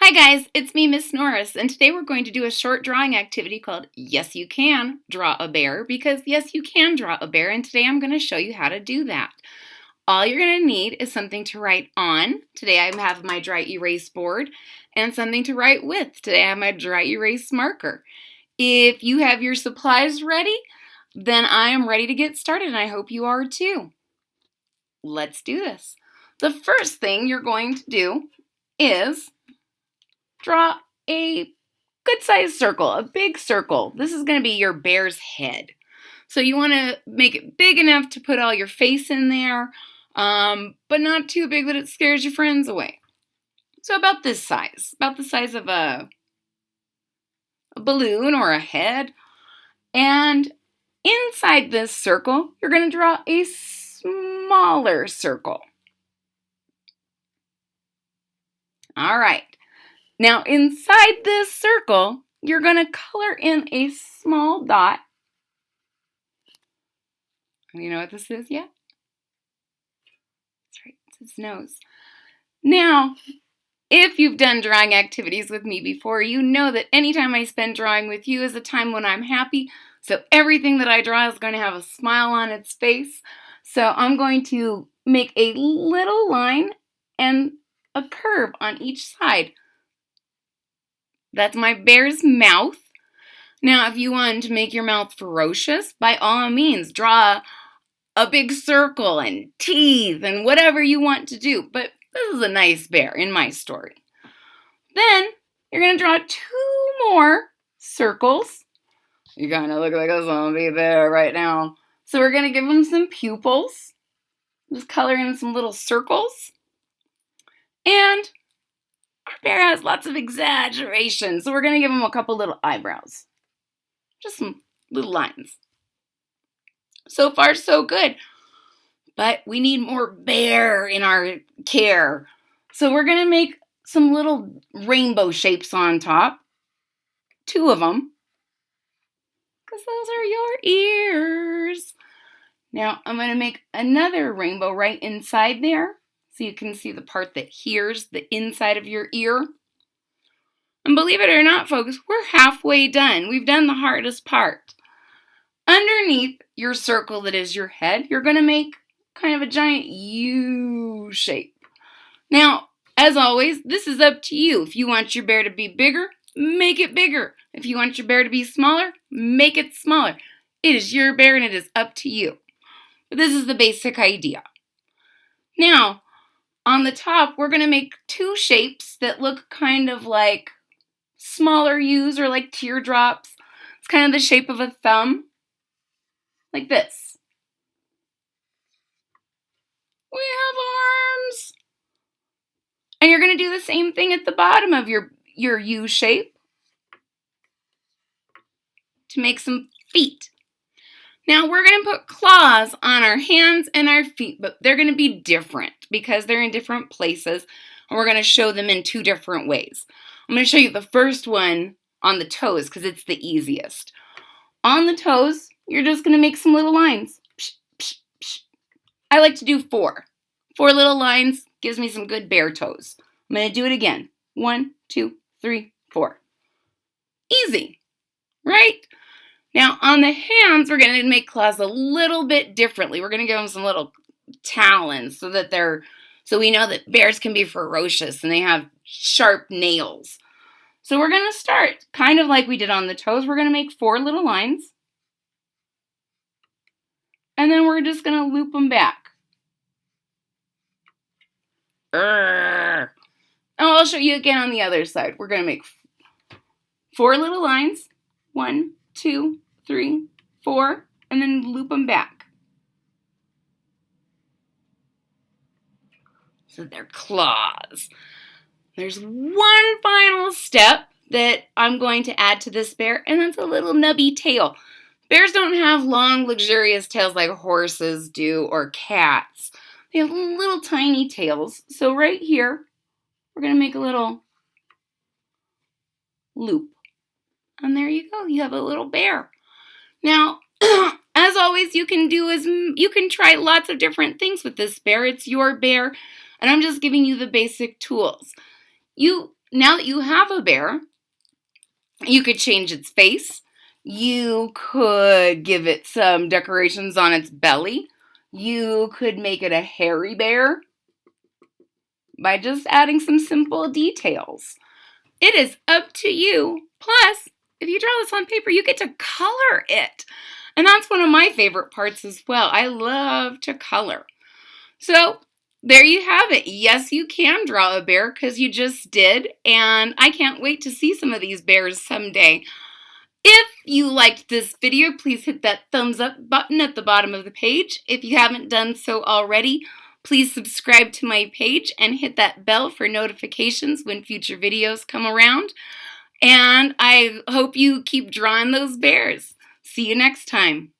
Hi guys, it's me, Miss Norris, and today we're going to do a short drawing activity called Yes You Can Draw a Bear, because yes you can draw a bear, and today I'm going to show you how to do that. All you're going to need is something to write on. Today I have my dry erase board, and something to write with. Today I have my dry erase marker. If you have your supplies ready, then I am ready to get started, and I hope you are too. Let's do this. The first thing you're going to do is draw a good-sized circle, a big circle. This is going to be your bear's head. So you want to make it big enough to put all your face in there, but not too big that it scares your friends away. So about this size, about the size of a balloon or a head. And inside this circle, you're going to draw a smaller circle. All right. Now, inside this circle, you're going to color in a small dot. You know what this is yet? That's right, it's his nose. Now, if you've done drawing activities with me before, you know that anytime I spend drawing with you is a time when I'm happy. So everything that I draw is going to have a smile on its face. So I'm going to make a little line and a curve on each side. That's my bear's mouth. Now, if you want to make your mouth ferocious, by all means, draw a big circle and teeth and whatever you want to do. But this is a nice bear in my story. Then you're going to draw 2 more circles. You kind of look like a zombie bear right now. So we're going to give him some pupils. Just color in some little circles. And our bear has lots of exaggeration, so we're going to give him a couple little eyebrows. Just some little lines. So far, so good. But we need more bear in our care. So we're going to make some little rainbow shapes on top. 2 of them. Because those are your ears. Now, I'm going to make another rainbow right inside there. So you can see the part that hears the inside of your ear. And believe it or not, folks, we're halfway done. We've done the hardest part. Underneath your circle that is your head, you're going to make kind of a giant U shape. Now, as always, this is up to you. If you want your bear to be bigger, make it bigger. If you want your bear to be smaller, make it smaller. It is your bear and it is up to you. But this is the basic idea. Now, on the top, we're going to make 2 shapes that look kind of like smaller U's or like teardrops. It's kind of the shape of a thumb, like this. We have arms. And you're going to do the same thing at the bottom of your U shape to make some feet. Now we're going to put claws on our hands and our feet, but they're going to be different because they're in different places, and we're going to show them in 2 different ways. I'm going to show you the first one on the toes because it's the easiest. On the toes, you're just going to make some little lines. Psh, psh, psh. I like to do 4. 4 little lines gives me some good bear toes. I'm going to do it again. 1, 2, 3, 4. Easy, right? Now, on the hands, we're going to make claws a little bit differently. We're going to give them some little talons so we know that bears can be ferocious and they have sharp nails. So we're going to start kind of like we did on the toes. We're going to make 4 little lines. And then we're just going to loop them back. Oh, I'll show you again on the other side. We're going to make 4 little lines. 1, 2, 3, 4, and then loop them back. So they're claws. There's one final step that I'm going to add to this bear, and that's a little nubby tail. Bears don't have long, luxurious tails like horses do or cats. They have little tiny tails. So right here, we're going to make a little loop. And there you go. You have a little bear. Now, as always, you can try lots of different things with this bear. It's your bear, and I'm just giving you the basic tools. You Now that you have a bear, you could change its face. You could give it some decorations on its belly. You could make it a hairy bear by just adding some simple details. It is up to you. Plus, if you draw this on paper, you get to color it. And that's one of my favorite parts as well. I love to color. So, there you have it. Yes, you can draw a bear because you just did. And I can't wait to see some of these bears someday. If you liked this video, please hit that thumbs up button at the bottom of the page. If you haven't done so already, please subscribe to my page and hit that bell for notifications when future videos come around. And I hope you keep drawing those bears. See you next time.